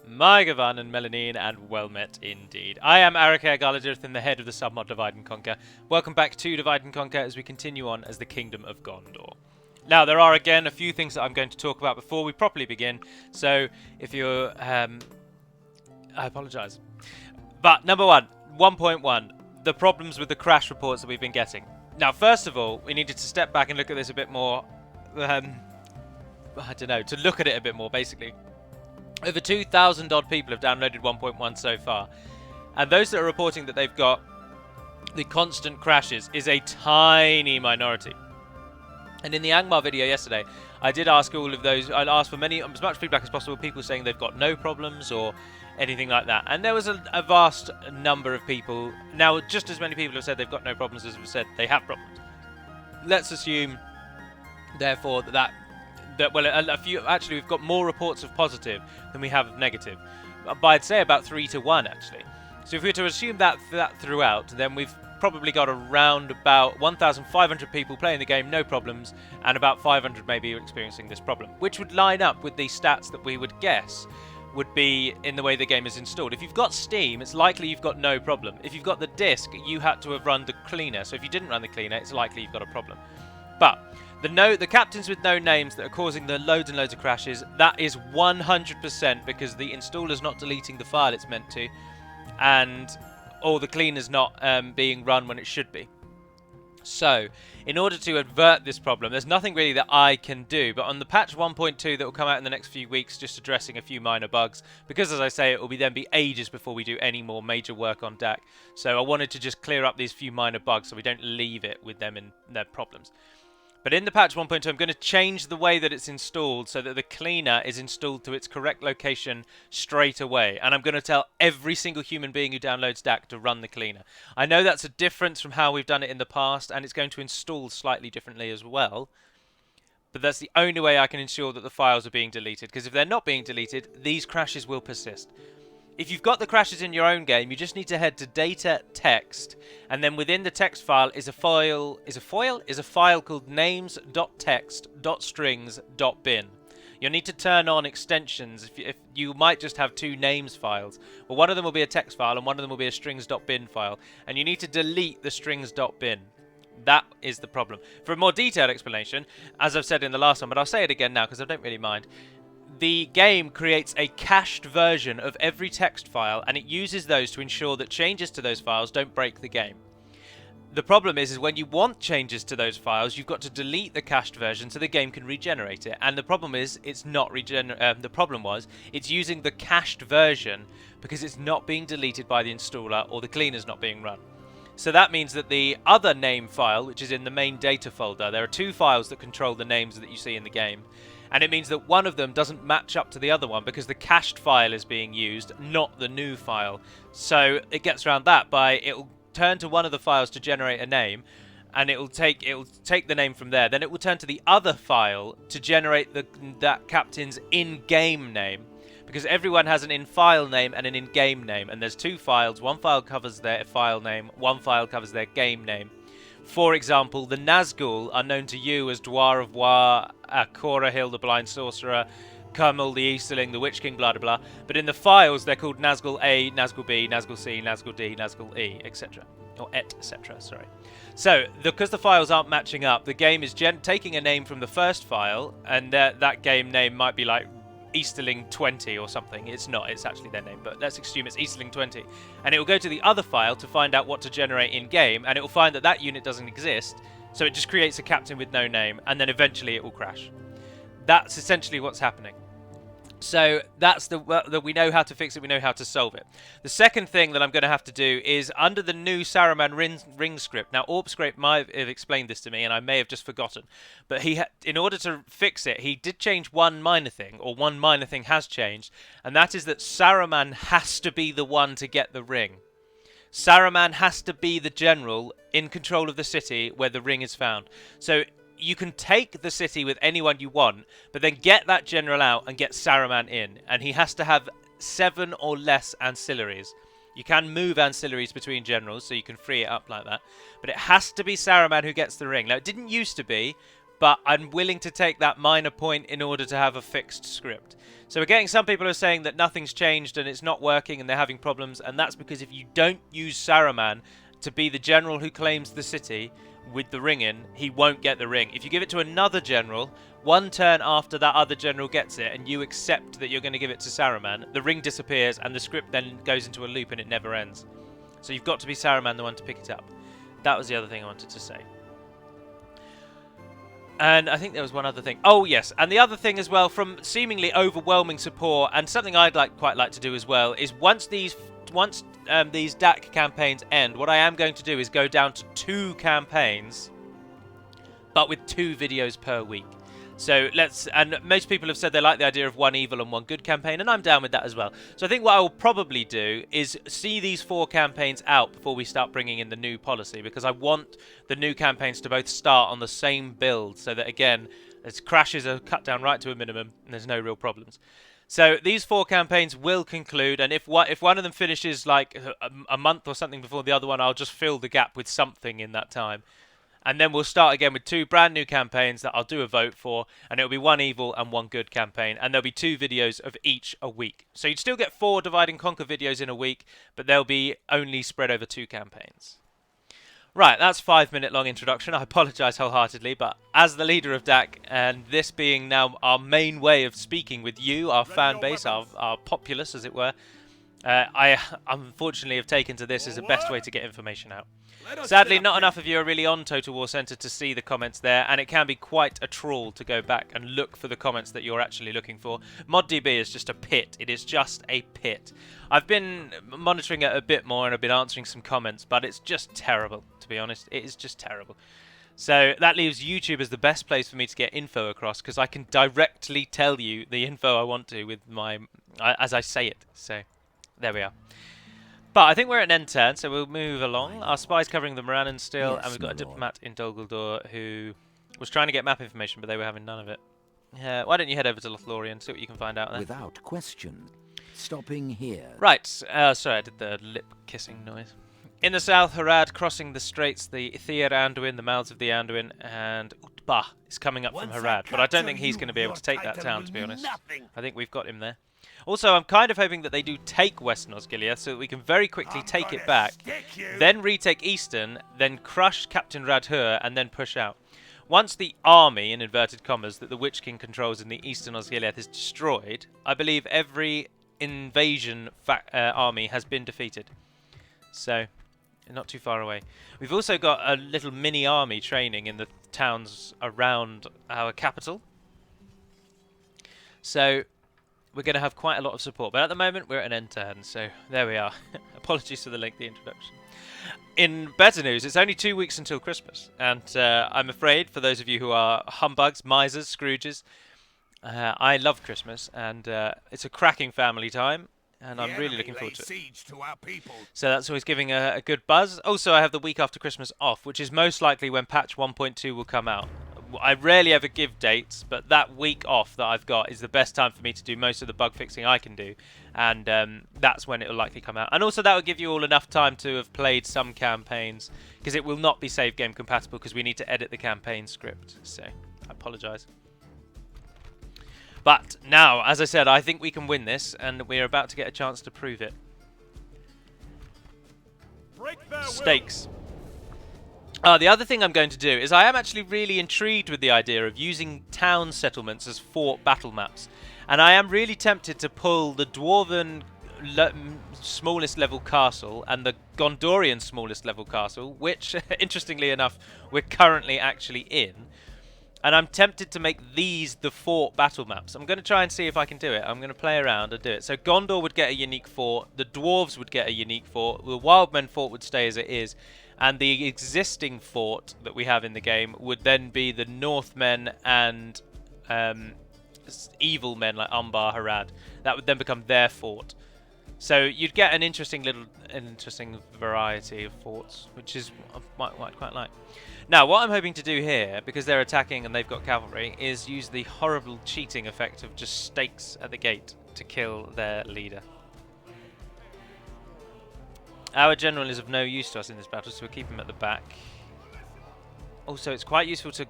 Mygavan and Melanine, and well met indeed. I am Arakair Galadith, and the head of the Submod Divide and Conquer. Welcome back to Divide and Conquer as we continue on as the Kingdom of Gondor. Now, there are again a few things that I'm going to talk about before we properly begin, so if you're... I apologise. But, number one, 1.1, the problems with the crash reports that we've been getting. Now, first of all, we needed to step back and look at this a bit more, I don't know, to look at it a bit more, basically. Over 2,000 odd people have downloaded 1.1 so far, and those that are reporting that they've got the constant crashes is a tiny minority. And in the Angmar video yesterday, I did ask all of those, I asked for as much feedback as possible, people saying they've got no problems or anything like that. And there was a vast number of people, now just as many people have said they've got no problems as have said they have problems. Let's assume, therefore, that well, a few, actually we've got more reports of positive than we have of negative. But I'd say about 3 to 1 actually. So if we were to assume that throughout, then we've probably got around about 1,500 people playing the game, no problems, and about 500 maybe experiencing this problem, which would line up with the stats that we would guess would be in the way the game is installed. If you've got Steam, it's likely you've got no problem. If you've got the disc, you had to have run the cleaner. So if you didn't run the cleaner, it's likely you've got a problem. But the captains with no names that are causing the loads and loads of crashes, that is 100% because the installer's not deleting the file it's meant to, or the cleaner's not being run when it should be. So, in order to avert this problem, there's nothing really that I can do, but on the patch 1.2 that will come out in the next few weeks, just addressing a few minor bugs, because as I say, it will then be ages before we do any more major work on DaC. So I wanted to just clear up these few minor bugs so we don't leave it with them in their problems. But in the patch 1.2, I'm going to change the way that it's installed so that the cleaner is installed to its correct location straight away. And I'm going to tell every single human being who downloads DaC to run the cleaner. I know that's a difference from how we've done it in the past, and it's going to install slightly differently as well. But that's the only way I can ensure that the files are being deleted, because if they're not being deleted, these crashes will persist. If you've got the crashes in your own game, you just need to head to data text, and then within the text file is a file called names.txt.strings.bin. You'll need to turn on extensions. If you might just have two names files. Well, one of them will be a text file and one of them will be a strings.bin file, and you need to delete the strings.bin. That is the problem. For a more detailed explanation, as I've said in the last one, but I'll say it again now because I don't really mind. The game creates a cached version of every text file, and it uses those to ensure that changes to those files don't break the game. The problem is when you want changes to those files, you've got to delete the cached version so the game can regenerate it. And the problem is it's not the problem was it's using the cached version because it's not being deleted by the installer or the cleaner's not being run. So that means that the other name file, which is in the main data folder, there are two files that control the names that you see in the game. And it means that one of them doesn't match up to the other one because the cached file is being used, not the new file. So it gets around that by it'll turn to one of the files to generate a name, and it'll take the name from there. Then it will turn to the other file to generate that captain's in-game name, because everyone has an in-file name and an in-game name, and there's two files. One file covers their file name, one file covers their game name. For example, the Nazgul are known to you as Dwar of War, Korahil, the Blind Sorcerer, Kermal, the Ithilien, the Witch King, blah blah blah. But in the files, they're called Nazgul A, Nazgul B, Nazgul C, Nazgul D, Nazgul E, etc. Or etc. Sorry. So, because the files aren't matching up, the game is taking a name from the first file, and that game name might be like Ithilien 20 or something. It's not, it's actually their name, but let's assume it's Ithilien 20. And it will go to the other file to find out what to generate in-game, and it will find that that unit doesn't exist, so it just creates a captain with no name, and then eventually it will crash. That's essentially what's happening. So that's we know how to fix it, we know how to solve it. The second thing that I'm going to have to do is under the new Saruman ring script. Now, Orpscrape might have explained this to me, and I may have just forgotten. But in order to fix it, he did change one minor thing, or one minor thing has changed, and that is that Saruman has to be the one to get the ring. Saruman has to be the general in control of the city where the ring is found. So you can take the city with anyone you want, but then get that general out and get Saruman in. And he has to have 7 or less ancillaries. You can move ancillaries between generals, so you can free it up like that. But it has to be Saruman who gets the ring. Now, it didn't used to be, but I'm willing to take that minor point in order to have a fixed script. So we're getting some people who are saying that nothing's changed and it's not working and they're having problems, and that's because if you don't use Saruman to be the general who claims the city with the ring in, he won't get the ring. If you give it to another general, one turn after that other general gets it and you accept that you're going to give it to Saruman, the ring disappears and the script then goes into a loop and it never ends. So you've got to be Saruman the one to pick it up. That was the other thing I wanted to say. And I think there was one other thing. Oh, yes. And the other thing as well, from seemingly overwhelming support, and something I'd quite like to do as well, is once these DaC campaigns end, what I am going to do is go down to 2 campaigns, but with 2 videos per week. So and most people have said they like the idea of 1 evil and 1 good campaign, and I'm down with that as well. So I think what I will probably do is see these 4 campaigns out before we start bringing in the new policy, because I want the new campaigns to both start on the same build, so that again, its crashes are cut down right to a minimum and there's no real problems. So these 4 campaigns will conclude, and if one of them finishes like a month or something before the other one, I'll just fill the gap with something in that time. And then we'll start again with 2 brand new campaigns that I'll do a vote for, and it'll be 1 evil and 1 good campaign, and there'll be 2 videos of each a week. So you'd still get 4 Divide and Conquer videos in a week, but they'll be only spread over 2 campaigns. Right, that's 5-minute long introduction. I apologise wholeheartedly, but as the leader of DaC, and this being now our main way of speaking with you, our fan base, our populace as it were, I unfortunately have taken to this as the best way to get information out. Sadly, not enough of you are really on Total War Center to see the comments there, and it can be quite a trawl to go back and look for the comments that you're actually looking for. ModDB is just a pit. It is just a pit. I've been monitoring it a bit more and I've been answering some comments, but it's just terrible, to be honest. It is just terrible. So that leaves YouTube as the best place for me to get info across, because I can directly tell you the info I want to with my as I say it. So there we are. But I think we're at an end turn, so we'll move along. Our spy's covering the Morannon still, yes, and we've got a diplomat in Dol Guldur who was trying to get map information, but they were having none of it. Why don't you head over to Lothlorien, see what you can find out there. Without question. Stopping here. Right, sorry, I did the lip-kissing noise. In the south, Harad crossing the straits, the Ithir Anduin, the mouths of the Anduin, and Utbah is coming up from Harad. But I don't think he's going to be able to take that town, to be honest. I think we've got him there. Also, I'm kind of hoping that they do take Western Osgiliath so that we can very quickly take it back, then retake Eastern, then crush Captain Radhur, and then push out. Once the army, in inverted commas, that the Witch King controls in the Eastern Osgiliath is destroyed, I believe every invasion army has been defeated. So, not too far away. We've also got a little mini army training in the towns around our capital. So we're going to have quite a lot of support. But at the moment, we're at an end turn. So there we are. Apologies for the lengthy introduction. In better news, it's only 2 weeks until Christmas. And I'm afraid, for those of you who are humbugs, misers, Scrooges, I love Christmas. And it's a cracking family time. And I'm really looking forward to it. So that's always giving a good buzz. Also, I have the week after Christmas off, which is most likely when patch 1.2 will come out. I rarely ever give dates, but that week off that I've got is the best time for me to do most of the bug fixing I can do. And that's when it will likely come out. And also that will give you all enough time to have played some campaigns, because it will not be save game compatible because we need to edit the campaign script. So I apologise. But now, as I said, I think we can win this, and we're about to get a chance to prove it. Stakes. The other thing I'm going to do is I am actually really intrigued with the idea of using town settlements as fort battle maps. And I am really tempted to pull the Dwarven smallest level castle and the Gondorian smallest level castle, which, interestingly enough, we're currently actually in. And I'm tempted to make these the fort battle maps. I'm going to try and see if I can do it. I'm going to play around and do it. So Gondor would get a unique fort. The Dwarves would get a unique fort. The Wildmen fort would stay as it is. And the existing fort that we have in the game would then be the Northmen and evil men like Umbar, Harad. That would then become their fort. So you'd get an interesting variety of forts, which is quite like. Now, what I'm hoping to do here, because they're attacking and they've got cavalry, is use the horrible cheating effect of just stakes at the gate to kill their leader. Our general is of no use to us in this battle, so we'll keep him at the back. Also, it's quite useful to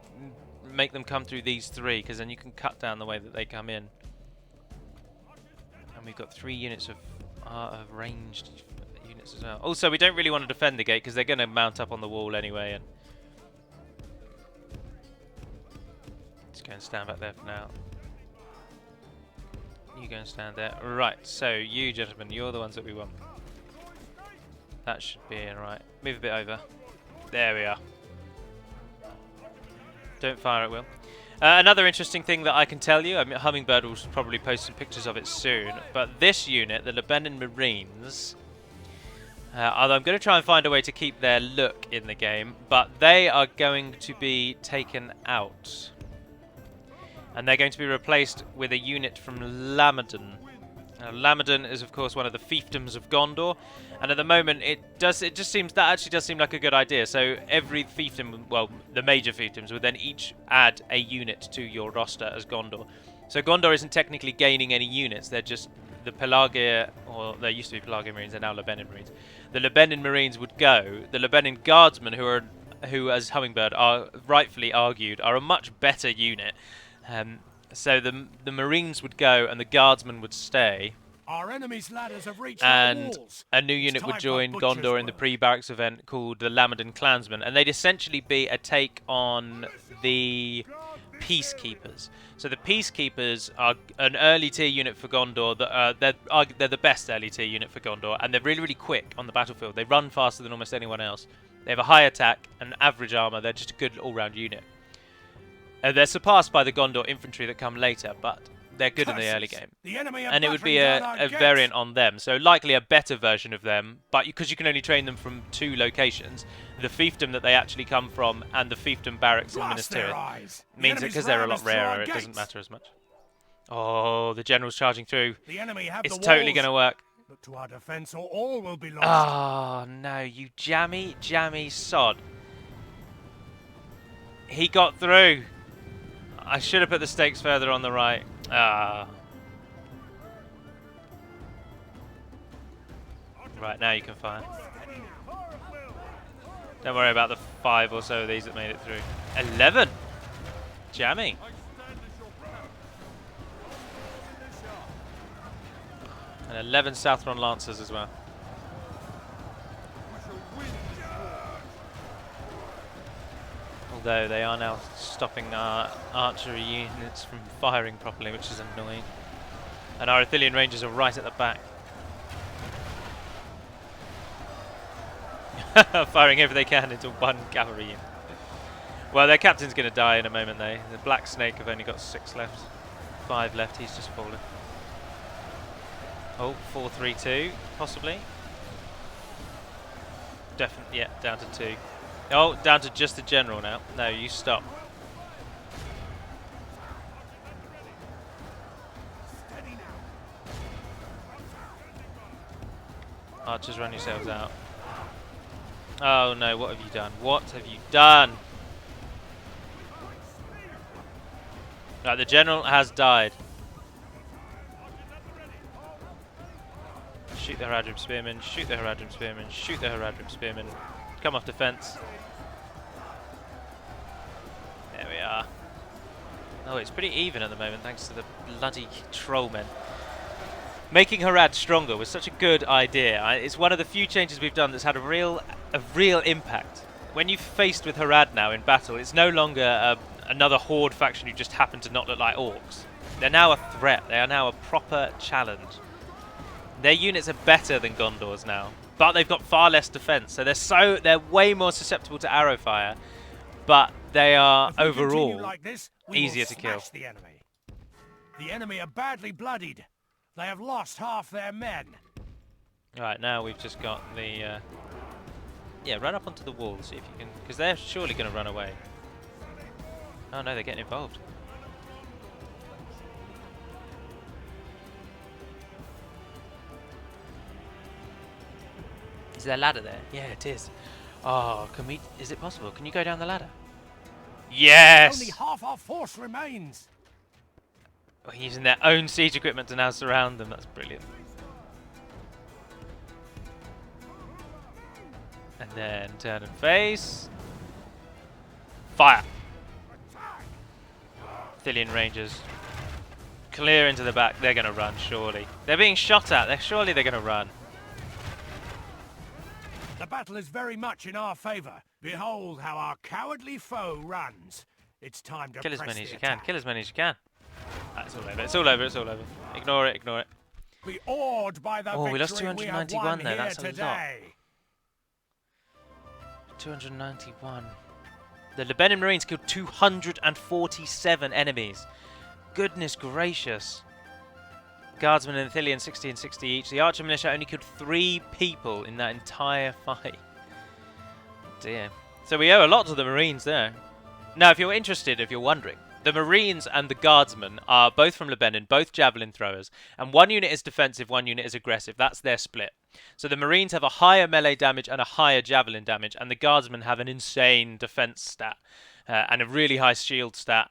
make them come through these 3, because then you can cut down the way that they come in. And we've got 3 units of ranged units as well. Also, we don't really want to defend the gate because they're going to mount up on the wall anyway. And let's go and stand back there for now. You go and stand there. Right, so you gentlemen, you're the ones that we want. That should be in, right. Move a bit over. There we are. Don't fire at will. Another interesting thing that I can tell you, I mean, Hummingbird will probably post some pictures of it soon, but this unit, the Lebanon Marines, although I'm going to try and find a way to keep their look in the game, but they are going to be taken out. And they're going to be replaced with a unit from Lamadan. Lamadan is, of course, one of the fiefdoms of Gondor, and at the moment it just seems that actually does seem like a good idea. So every fiefdom, well, the major fiefdoms would then each add a unit to your roster as Gondor. So Gondor isn't technically gaining any units; they're just the Pelagia, or there used to be Pelagia Marines, they're now Lebanon Marines. The Lebanon Marines would go. The Lebanon Guardsmen, who, as Hummingbird are rightfully argued, are a much better unit. So the Marines would go and the Guardsmen would stay. Our enemy's ladders have reached and our walls. a new unit would join Gondor in the pre-barracks event called the Lamadan Clansmen, and they'd essentially be a take on the Peacekeepers. So the Peacekeepers are an early tier unit for Gondor. They're the best early tier unit for Gondor, and they're really, really quick on the battlefield. They run faster than almost anyone else. They have a high attack and average armor. They're just a good all-round unit. They're surpassed by the Gondor infantry that come later, but they're good in the early game. And it would be a variant on them, so likely a better version of them, but because you can only train them from 2 locations, the fiefdom that they actually come from and the fiefdom barracks in Minas Tirith means that because they're a lot rarer, it doesn't matter as much. Oh, the general's charging through. It's totally going to work. Look to our defense or all will be lost. Oh, no, you jammy sod. He got through. I should have put the stakes further on the right. Ah. Right, now you can fire. Don't worry about the 5 or so of these that made it through. 11! Jammy. And 11 Southron Lancers as well. Although they are now stopping our archery units from firing properly, which is annoying. And our Ithilien Rangers are right at the back. Firing everything they can into one cavalry unit. Well, their captain's going to die in a moment, though. The Black Snake have only got 6 left. 5 left, he's just fallen. Oh, 4-3-2, possibly. Definitely, yeah, down to 2. Oh, down to just the general now. No, you stop. Archers, run yourselves out. Oh no, what have you done? What have you done? Right, the general has died. Shoot the Haradrim Spearmen, shoot the Haradrim Spearmen, shoot the Haradrim Spearmen. Come off defense. There we are. Oh, it's pretty even at the moment thanks to the bloody trollmen. Making Harad stronger was such a good idea. It's one of the few changes we've done that's had a real impact. When you're faced with Harad now in battle, it's no longer another horde faction who just happen to not look like orcs. They're now a threat. They are now a proper challenge. Their units are better than Gondor's now, but they've got far less defense, so they're way more susceptible to arrow fire, but they are overall like this, easier to kill. The enemy are badly bloodied. They have lost half their men. Right, now we've just got the yeah, run up onto the wall, see if you can, because they're surely going to run away. Oh no, they're getting involved. Is there a ladder there? Yeah, it is. Oh, is it possible? Can you go down the ladder? Yes! Only half our force remains. Oh, using their own siege equipment to now surround them. That's brilliant. And then turn and face. Fire! Ithilien Rangers. Clear into the back. They're going to run, surely. They're being shot at. Surely they're going to run. The battle is very much in our favor. Behold how our cowardly foe runs. It's time to Kill as press many the as you can. attack. Kill as many as you can. It's all over. It's all over. It's all over. Ignore it. Ignore it. Be awed by the Oh, we lost victory we have 291 won there. here That's a lot. today. 291. The Lebanon Marines killed 247 enemies. Goodness gracious. Guardsmen and Ithilien 60 and 60 each. The Archer Militia only killed 3 people in that entire fight. Dear. So we owe a lot to the Marines there. Now, if you're interested, if you're wondering, the Marines and the Guardsmen are both from Lebanon, both javelin throwers, and one unit is defensive, one unit is aggressive. That's their split. So the Marines have a higher melee damage and a higher javelin damage, and the Guardsmen have an insane defense stat and a really high shield stat.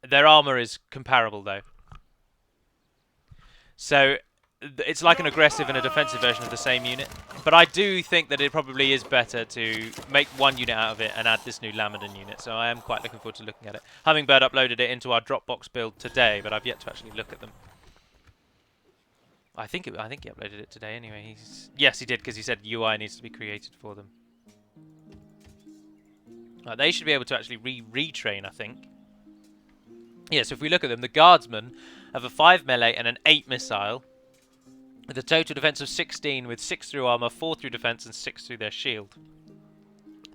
Their armor is comparable, though. So it's like an aggressive and a defensive version of the same unit. But I do think that it probably is better to make one unit out of it and add this new Lamadon unit. So I am quite looking forward to looking at it. Hummingbird uploaded it into our Dropbox build today, but I've yet to actually look at them. I think he uploaded it today anyway. Yes, he did, because he said UI needs to be created for them. They should be able to actually retrain, I think. Yeah, so if we look at them, the Guardsmen have a 5 melee and an 8 missile, with a total defense of 16, with 6 through armor, 4 through defense, and 6 through their shield.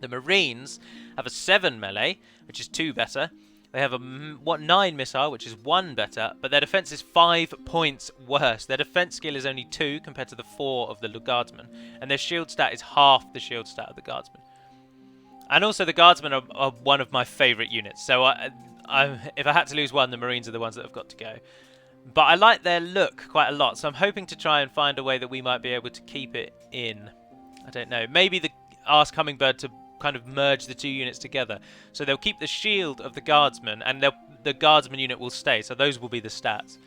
The Marines have a 7 melee, which is 2 better. They have a 9 missile, which is 1 better, but their defense is 5 points worse. Their defense skill is only 2 compared to the 4 of the Guardsmen, and their shield stat is half the shield stat of the Guardsmen. And also, the Guardsmen are one of my favourite units, so if I had to lose one, the Marines are the ones that have got to go. But I like their look quite a lot, so I'm hoping to try and find a way that we might be able to keep it in. I don't know. Maybe ask Hummingbird to kind of merge the 2 units together. So they'll keep the shield of the Guardsmen, and the Guardsman unit will stay, so those will be the stats.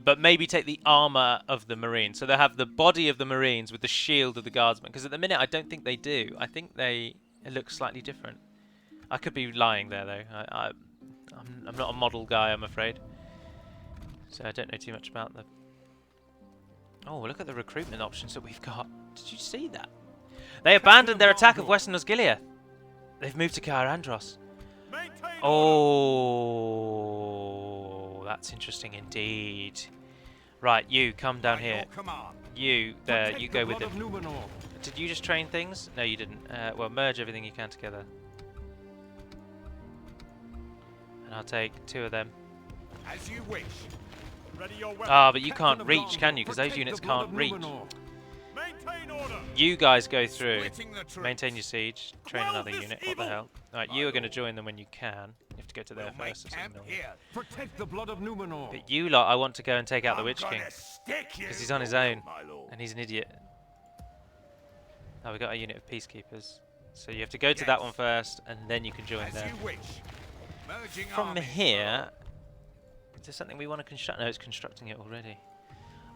But maybe take the armor of the Marines. So they'll have the body of the Marines with the shield of the Guardsmen. Because at the minute, I don't think they do. I think it looks slightly different. I could be lying there, though. I'm not a model guy, I'm afraid. So I don't know too much about them. Oh, look at the recruitment options that we've got. Did you see that? They abandoned their attack of Western Osgiliath. They've moved to Caer Andros. Oh, that's interesting indeed. Right, you come down here. You there, you go with it. Did you just train things? No, you didn't. Well, merge everything you can together. And I'll take 2 of them. As you wish. Ah, but you can't reach, can you? Because those units can't reach. You guys go through. Maintain your siege. Train another unit. What the hell? Alright, you are going to join them when you can. You have to go to there first. Protect the blood of Numenor. But you lot, I want to go and take out the Witch King. Because he's on his own. And he's an idiot. Oh, we got a unit of Peacekeepers. So you have to go to that one first, and then you can join there. From here... Is there something we want to construct? No, it's constructing it already.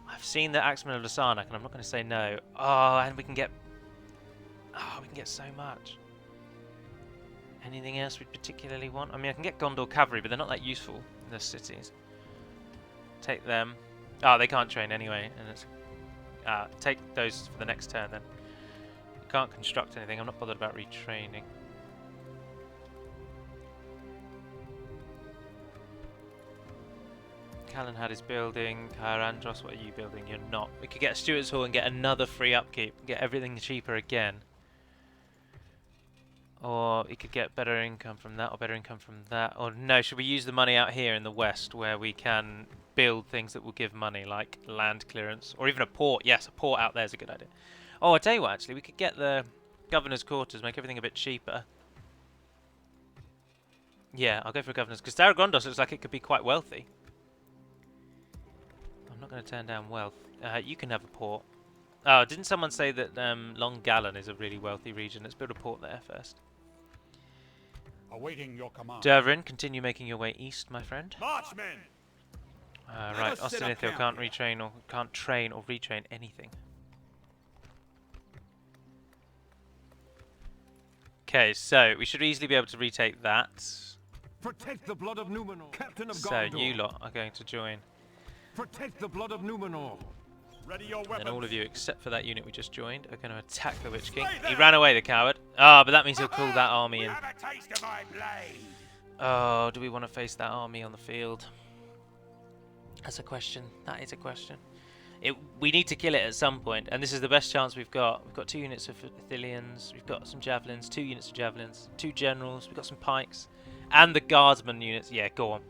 I've seen the Axemen of Lasarnak, and I'm not going to say no. Oh, and we can get... Oh, we can get so much. Anything else we particularly want? I mean, I can get Gondor Cavalry, but they're not that useful in the cities. Take them. Oh, they can't train anyway. And it's... take those for the next turn, then. You can't construct anything. I'm not bothered about retraining. Callan had his building. Caer Andros, what are you building? You're not. We could get a Stuart's Hall and get another free upkeep. Get everything cheaper again. Or we could get better income from that, or better income from that. Or no, should we use the money out here in the west where we can build things that will give money, like land clearance, or even a port? Yes, a port out there is a good idea. Oh, I'll tell you what, actually, we could get the governor's quarters, make everything a bit cheaper. Yeah, I'll go for governor's, because Gondor looks like it could be quite wealthy. I'm not going to turn down wealth. You can have a port. Oh, didn't someone say that Long Gallen is a really wealthy region? Let's build a port there first. Awaiting your command. Dervin, continue making your way east, my friend. Marchmen! Right, Austin Ithil can't train or retrain anything. Okay, so we should easily be able to retake that. Protect the blood of Numenor. Captain of So Gondor. you lot are going to join. Protect the blood of Numenor. Ready your And weapons. all of you, except for that unit we just joined, are going to attack the Witch King. He ran away, the coward. Ah, but that means he'll call that army in. Have a taste of my blade. Oh, do we want to face that army on the field? That's a question. That is a question. We need to kill it at some point, and this is the best chance we've got. We've got 2 units of Ithiliens, we've got some javelins, 2 units of javelins, 2 generals, we've got some pikes, and the guardsman units. Yeah, go on.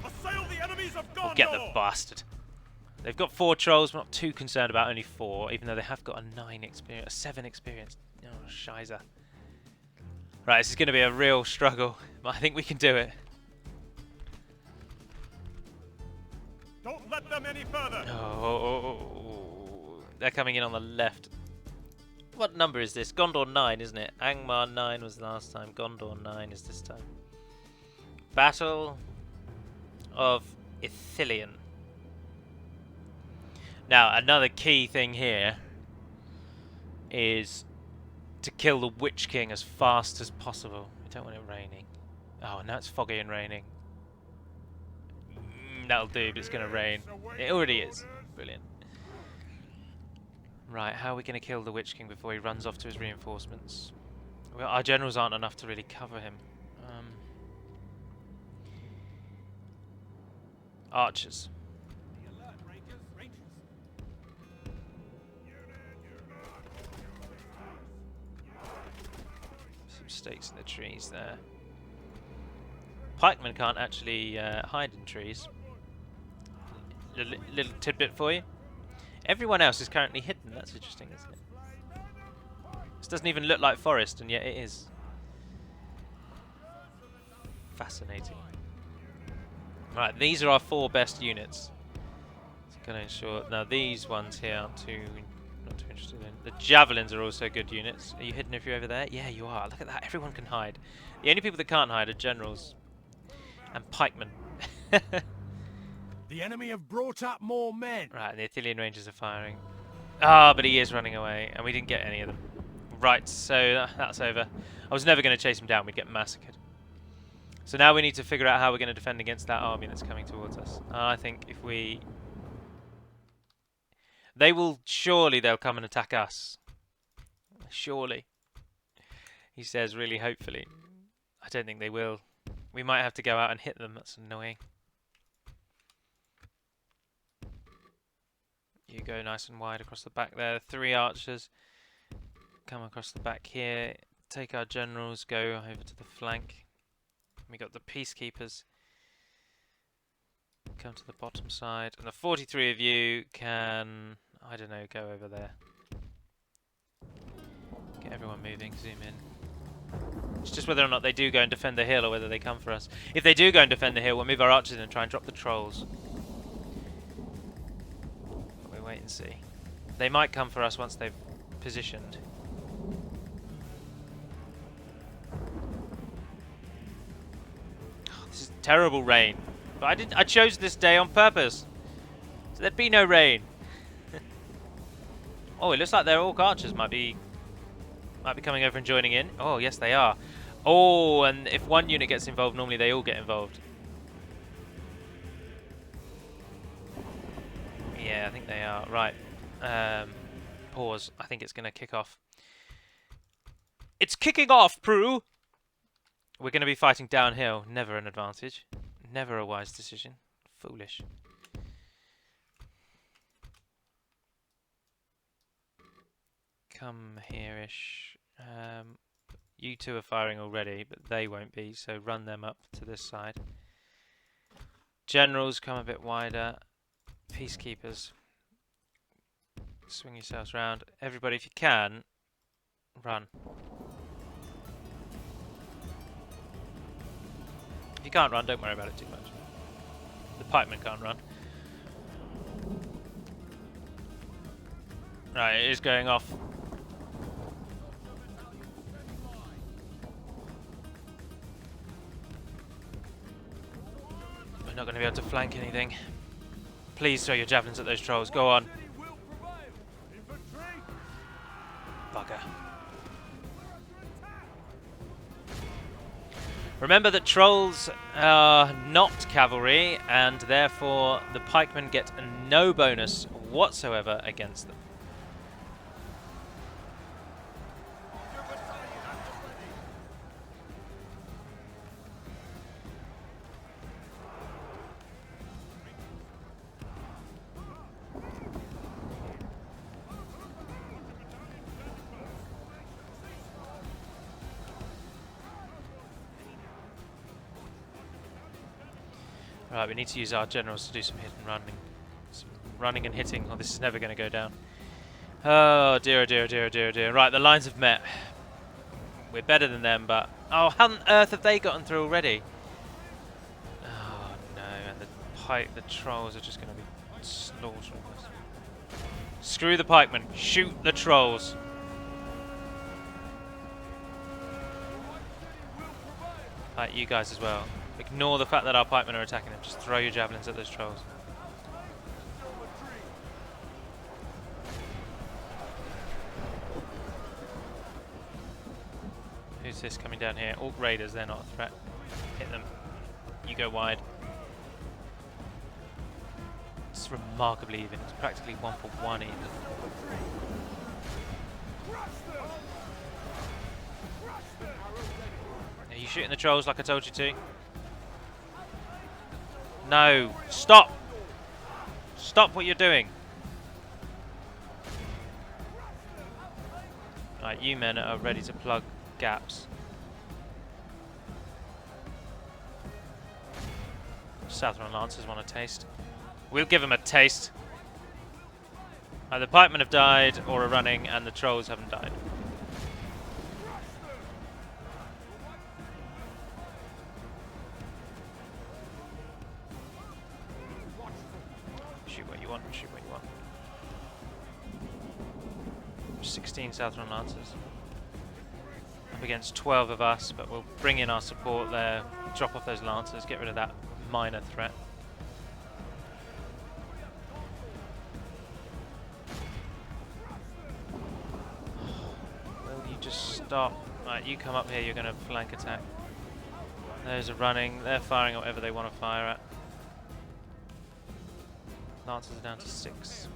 Assail the enemies of Gondor. We'll get the bastard. They've got 4 trolls. We're not too concerned about only 4, even though they have got a 9 experience, a 7 experience. Oh, shizer. Right, this is going to be a real struggle, but I think we can do it. Don't let them any further. Oh, they're coming in on the left. What number is this? Gondor 9, isn't it? Angmar 9 was last time. Gondor 9 is this time. Battle of Ithilien. Now, another key thing here is to kill the Witch King as fast as possible. We don't want it raining. Oh, now it's foggy and raining. That'll do, but it's going to rain. It already is. Brilliant. Right, how are we going to kill the Witch King before he runs off to his reinforcements? Well, our generals aren't enough to really cover him. Archers. Some stakes in the trees there. Pikemen can't actually hide in trees. Little tidbit for you. Everyone else is currently hidden. That's interesting, isn't it? This doesn't even look like forest, and yet it is. Fascinating. Right, these are our 4 best units. It's going to ensure. Now these ones here aren't not too interested in. The javelins are also good units. Are you hidden if you're over there? Yeah, you are. Look at that. Everyone can hide. The only people that can't hide are generals and pikemen. The enemy have brought up more men. Right, and the Ithilien Rangers are firing. Ah, but he is running away, and we didn't get any of them. Right, so that's over. I was never going to chase him down, we'd get massacred. So now we need to figure out how we're going to defend against that army that's coming towards us. I think if we... Surely they'll come and attack us. Surely. He says, really hopefully. I don't think they will. We might have to go out and hit them, that's annoying. You go nice and wide across the back there. 3 archers come across the back here. Take our generals, go over to the flank. We got the peacekeepers. Come to the bottom side. And the 43 of you can, I don't know, go over there. Get everyone moving, zoom in. It's just whether or not they do go and defend the hill or whether they come for us. If they do go and defend the hill, we'll move our archers in and try and drop the trolls. Wait and see. They might come for us once they've positioned. Oh, this is terrible rain. But I chose this day on purpose. So there'd be no rain. Oh, it looks like their orc archers might be coming over and joining in. Oh, yes they are. Oh, and if one unit gets involved, normally they all get involved. Yeah, I think they are. Right. Pause. I think it's going to kick off. It's kicking off, Prue! We're going to be fighting downhill. Never an advantage. Never a wise decision. Foolish. Come here-ish. You 2 are firing already, but they won't be, so run them up to this side. Generals, come a bit wider. Peacekeepers, swing yourselves round. Everybody, if you can, run. If you can't run, don't worry about it too much. The pikemen can't run. Right, it is going off. We're not going to be able to flank anything. Please throw your javelins at those trolls. Go on. Bugger. Remember that trolls are not cavalry, and therefore the pikemen get no bonus whatsoever against them. Right, we need to use our generals to do some hit and running. Some running and hitting, or this is never going to go down. Oh dear, oh dear, oh dear, oh dear, oh dear. Right, the lines have met. We're better than them, but... Oh, how on earth have they gotten through already? Oh no, and the trolls are just going to be slaughtering us. Screw the pikemen, shoot the trolls. Right, you guys as well. Ignore the fact that our pikemen are attacking them. Just throw your javelins at those trolls. Who's this coming down here? Orc raiders, they're not a threat. Hit them. You go wide. It's remarkably even. It's practically 1-for-1 even. Are you shooting the trolls like I told you to? No! Stop! Stop what you're doing! Right, you men are ready to plug gaps. Southron Lancers want a taste. We'll give them a taste. Right, the pikemen have died or are running, and the trolls haven't died. Shoot what you want, shoot what you want. 16 Southron Lancers. Up against 12 of us, but we'll bring in our support there, drop off those Lancers, get rid of that minor threat. Will you just stop? Right, you come up here, you're going to flank attack. Those are running, they're firing at whatever they want to fire at. Lancers are down to 6.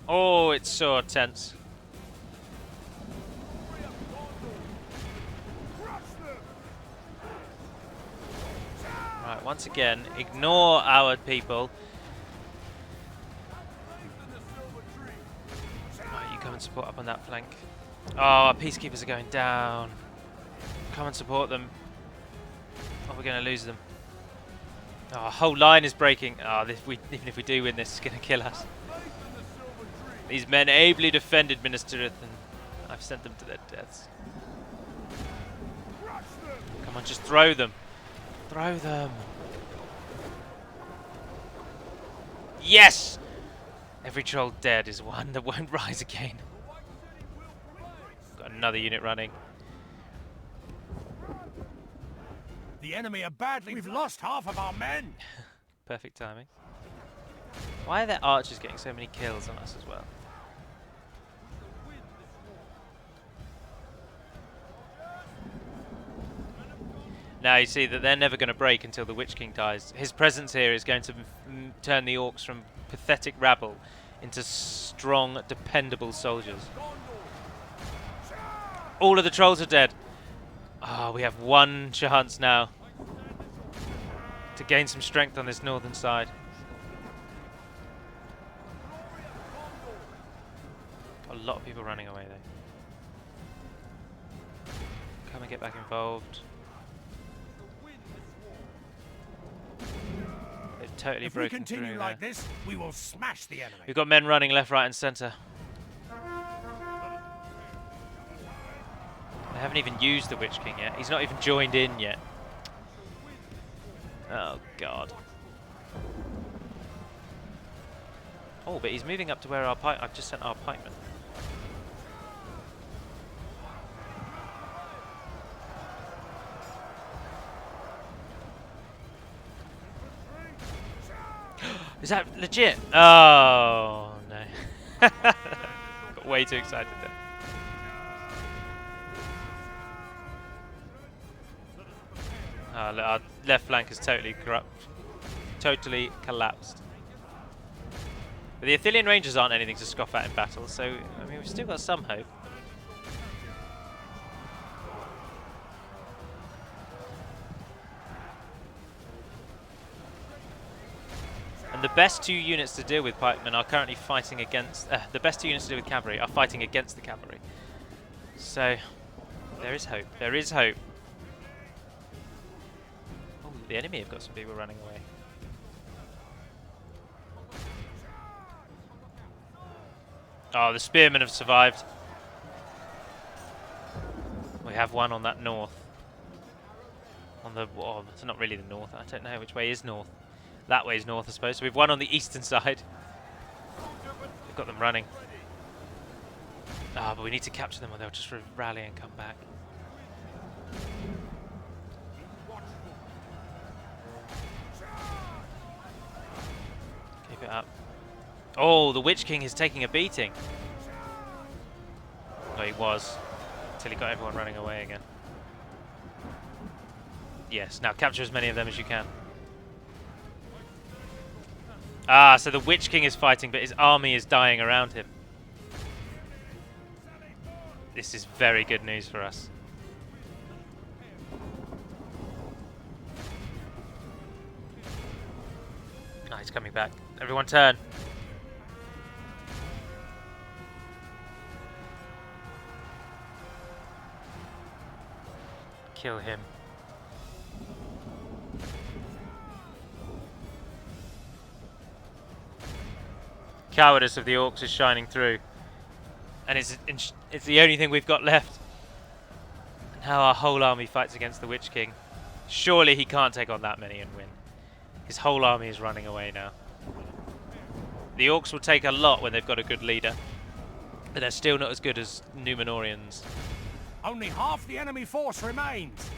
Oh, it's so tense. Right, once again, ignore our people. Right, you come and support up on that flank. Oh, our peacekeepers are going down. Come and support them. Oh, we're going to lose them. Oh, our whole line is breaking. Oh, even if we do win this, it's going to kill us. These men ably defended Minas Tirith, and I've sent them to their deaths. Come on, just throw them. Throw them. Yes! Every troll dead is one that won't rise again. Got another unit running. The enemy are badly. We've lost half of our men. Perfect timing. Why are their archers getting so many kills on us as well? Now you see that they're never going to break until the Witch King dies. His presence here is going to turn the orcs from pathetic rabble into strong, dependable soldiers. All of the trolls are dead. Ah, we have one chance now to gain some strength on this northern side. A lot of people running away though. Come and get back involved. They've totally if we broken continue through like there. this, we will smash the enemy. We've got men running left, right and centre. They haven't even used the Witch King yet. He's not even joined in yet. Oh god. Oh, but he's moving up to where our pike. I've just sent our pikemen. Is that legit? Oh no. Got way too excited there. Our left flank is totally collapsed. But the Ithilien Rangers aren't anything to scoff at in battle, so I mean we've still got some hope. And the best two units to deal with pikemen are currently fighting against... the best two units to deal with cavalry are fighting against the cavalry. So, there is hope. There is hope. Oh, the enemy have got some people running away. Oh, the spearmen have survived. We have one on that north. On the... Oh, it's not really the north. I don't know which way is north. That way is north, I suppose. So we've one on the eastern side. We've got them running. Ah, but we need to capture them or they'll just rally and come back. Keep it up. Oh, the Witch King is taking a beating. Oh, he was. Until he got everyone running away again. Yes, now capture as many of them as you can. Ah, so the Witch King is fighting, but his army is dying around him. This is very good news for us. Ah, he's coming back. Everyone turn. Kill him. Cowardice of the orcs is shining through, and it's the only thing we've got left. And how our whole army fights against the Witch King. Surely he can't take on that many and win. His whole army is running away now. The orcs will take a lot when they've got a good leader, but they're still not as good as Númenóreans. Only half the enemy force remains.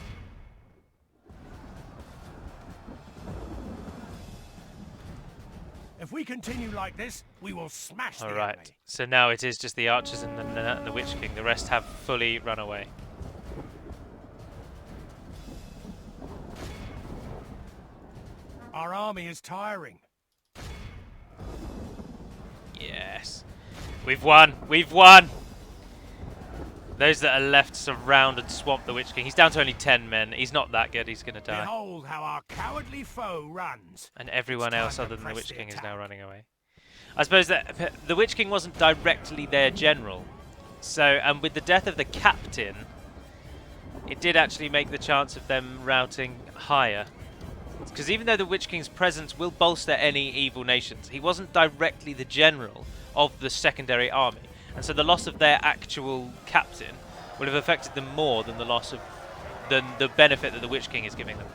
If we continue like this, we will smash the enemy. Alright, so now it is just the archers and the Witch King. The rest have fully run away. Our army is tiring. Yes. We've won! We've won! Those that are left surround and swamp the Witch King. He's down to only 10 men. He's not that good. He's going to die. Behold how our cowardly foe runs. And everyone else other than the Witch King is now running away. I suppose that the Witch King wasn't directly their general. So, and with the death of the captain, it did actually make the chance of them routing higher. Because even though the Witch King's presence will bolster any evil nations, he wasn't directly the general of the secondary army. And so the loss of their actual captain would have affected them more than the loss of the benefit that the Witch King is giving them.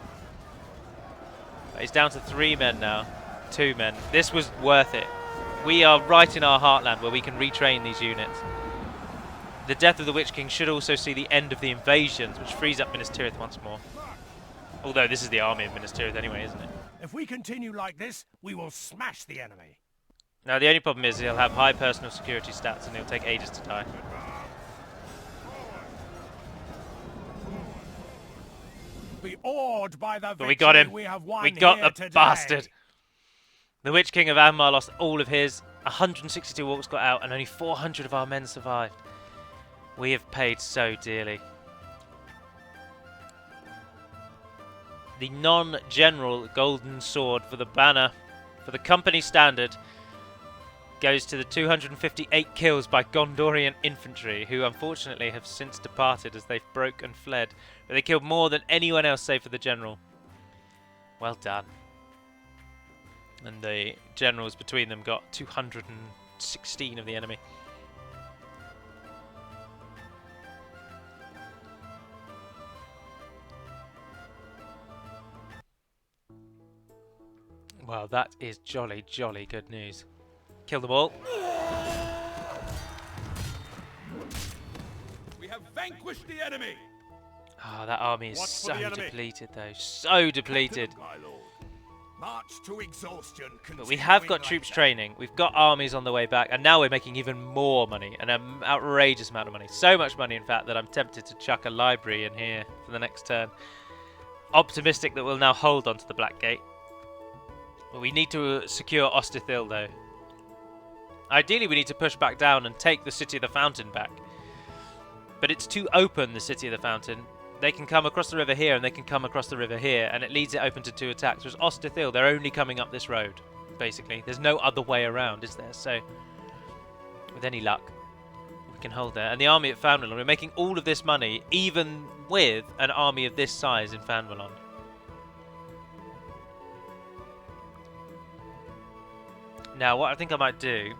But he's down to 3 men now. 2 men. This was worth it. We are right in our heartland where we can retrain these units. The death of the Witch King should also see the end of the invasions, which frees up Minas Tirith once more. Although this is the army of Minas Tirith anyway, isn't it? If we continue like this, we will smash the enemy. Now the only problem is he'll have high personal security stats and he'll take ages to die. Be awed by the But we got him. we have won. We got the today. bastard. The Witch King of Angmar lost all of his. 162 orcs got out and only 400 of our men survived. We have paid so dearly. The non-general golden sword for the banner, for the company standard, goes to the 258 kills by Gondorian infantry, who unfortunately have since departed as they've broke and fled. But they killed more than anyone else save for the general. Well done. And the generals between them got 216 of the enemy. Well, that is jolly, jolly good news. Kill them all. We have vanquished the enemy. Oh, that army is Watch so for the enemy. depleted, though. So depleted. March to exhaustion. But we have got troops training. We've got armies on the way back, and now we're making even more money, an outrageous amount of money. So much money, in fact, that I'm tempted to chuck a library in here for the next turn. optimistic that we'll now hold onto the Black Gate. But we need to secure Ostithil, though. Ideally, we need to push back down and take the City of the Fountain back. But it's too open, the City of the Fountain. They can come across the river here, and they can come across the river here, and it leaves it open to 2 attacks. Whereas Ostithil, they're only coming up this road, basically. There's no other way around, is there? So, with any luck, we can hold there. And the army at Fanwalon, we're making all of this money, even with an army of this size in Fanwalon. Now, what I think I might do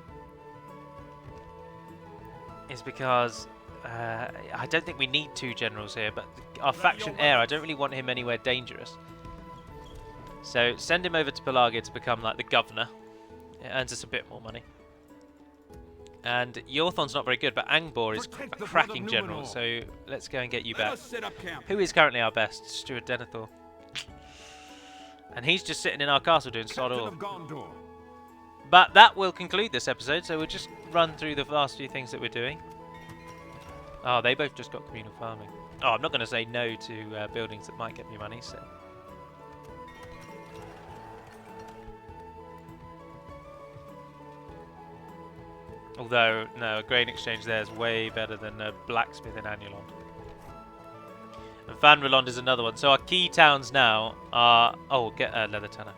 is because I don't think we need 2 generals here, but our faction heir, I don't really want him anywhere dangerous. So send him over to Pelagia to become like the governor. It earns us a bit more money. And Yorthon's not very good, but Angbor is a cracking general, so let's go and get you back. Who is currently our best? Stuart Denethor. And he's just sitting in our castle doing sod all. But that will conclude this episode, so we'll just run through the last few things that we're doing. Oh, they both just got communal farming. Oh, I'm not going to say no to buildings that might get me money, so... Although, no, a grain exchange there is way better than a blacksmith in Annulond. And Fanwalon is another one. So our key towns now are... Oh, get a leather tanner.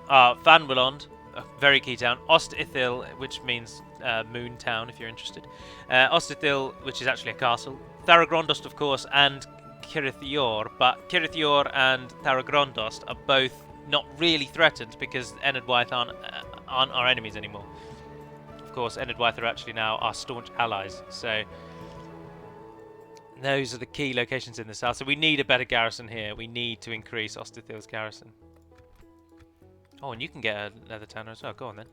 Fanwalon, a very key town. Ostithil, which means Moon Town, if you're interested. Ostithil, which is actually a castle. Tharagrondost, of course, and Kirithior. But Kirithior and Tharagrondost are both not really threatened because Enedwaith aren't our enemies anymore. Of course, Enedwaith are actually now our staunch allies. So those are the key locations in the south. So we need a better garrison here. We need to increase Ostithil's garrison. Oh, and you can get a leather tanner as well. Go on then.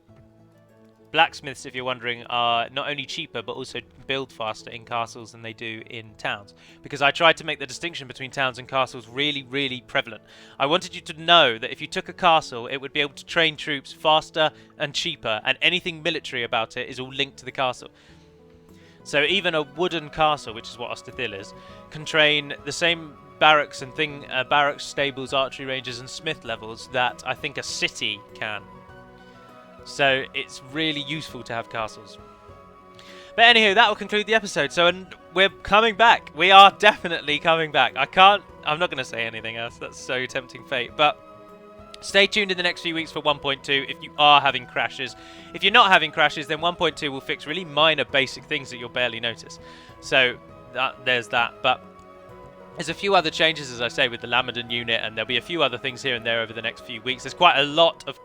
Blacksmiths, if you're wondering, are not only cheaper but also build faster in castles than they do in towns. Because I tried to make the distinction between towns and castles really, really prevalent. I wanted you to know that if you took a castle, it would be able to train troops faster and cheaper, and anything military about it is all linked to the castle. So even a wooden castle, which is what Ostithil is, can train the same barracks and barracks, stables, archery ranges and smith levels that I think a city can. So it's really useful to have castles. But anywho, that will conclude the episode. So and we're coming back. We are definitely coming back. I'm not going to say anything else. That's so tempting fate. But stay tuned in the next few weeks for 1.2 if you are having crashes. If you're not having crashes, then 1.2 will fix really minor basic things that you'll barely notice. So there's that. But there's a few other changes, as I say, with the Lamadan unit, and there'll be a few other things here and there over the next few weeks. There's quite a lot of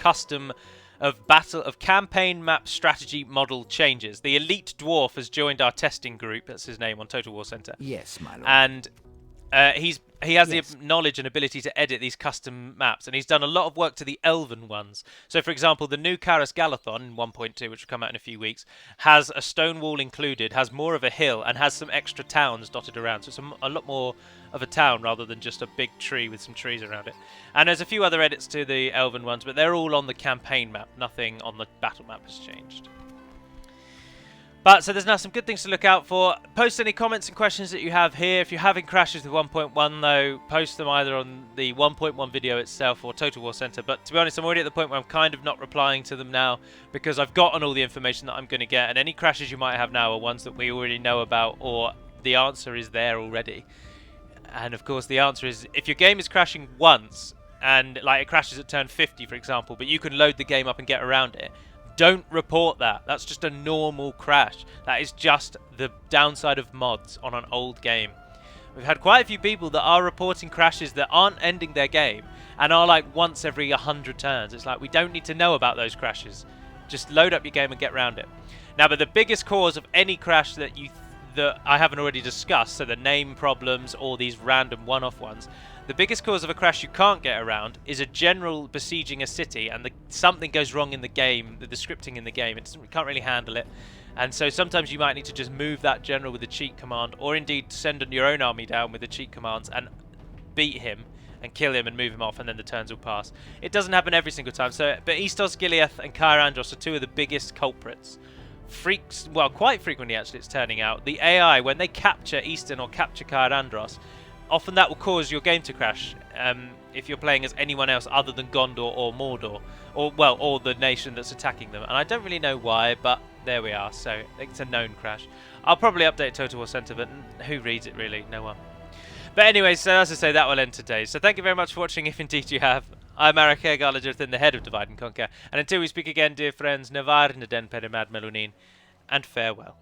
campaign map strategy model changes. The elite dwarf has joined our testing group. That's his name on Total War Center. Yes, my lord. And he has the knowledge and ability to edit these custom maps, and he's done a lot of work to the elven ones. So, for example, the new Karas Galathon in 1.2, which will come out in a few weeks, has a stone wall included, has more of a hill, and has some extra towns dotted around. So it's a lot more of a town rather than just a big tree with some trees around it. And there's a few other edits to the elven ones, but they're all on the campaign map. Nothing on the battle map has changed. But so there's now some good things to look out for. Post any comments and questions that you have here. If you're having crashes with 1.1 though, post them either on the 1.1 video itself or Total War Center. But to be honest, I'm already at the point where I'm kind of not replying to them now because I've gotten all the information that I'm going to get, and any crashes you might have now are ones that we already know about or the answer is there already. And of course the answer is if your game is crashing once and like it crashes at turn 50 for example, but you can load the game up and get around it, don't report that. That's just a normal crash. That is just the downside of mods on an old game. We've had quite a few people that are reporting crashes that aren't ending their game and are like once every 100 turns. It's like we don't need to know about those crashes. Just load up your game and get around it. Now, but the biggest cause of any crash that I haven't already discussed, so the name problems or these random one-off ones, the biggest cause of a crash you can't get around is a general besieging a city and something goes wrong in the game, the scripting in the game. It can't really handle it. And so sometimes you might need to just move that general with a cheat command, or indeed send your own army down with the cheat commands and beat him and kill him and move him off, and then the turns will pass. It doesn't happen every single time. So, but Eastos, Gileath and Caer Andros are two of the biggest culprits. Quite frequently actually it's turning out. The AI, when they capture Easton or capture Caer Andros, often that will cause your game to crash if you're playing as anyone else other than Gondor or Mordor, or the nation that's attacking them. And I don't really know why, but there we are. So it's a known crash. I'll probably update Total War Sentiment. Who reads it really? No one. But anyway, so as I say, that will end today. So thank you very much for watching, if indeed you have. I'm Eric Gallagher, the head of Divide and Conquer. And until we speak again, dear friends, Navar Naden Perimad Melunin, and farewell.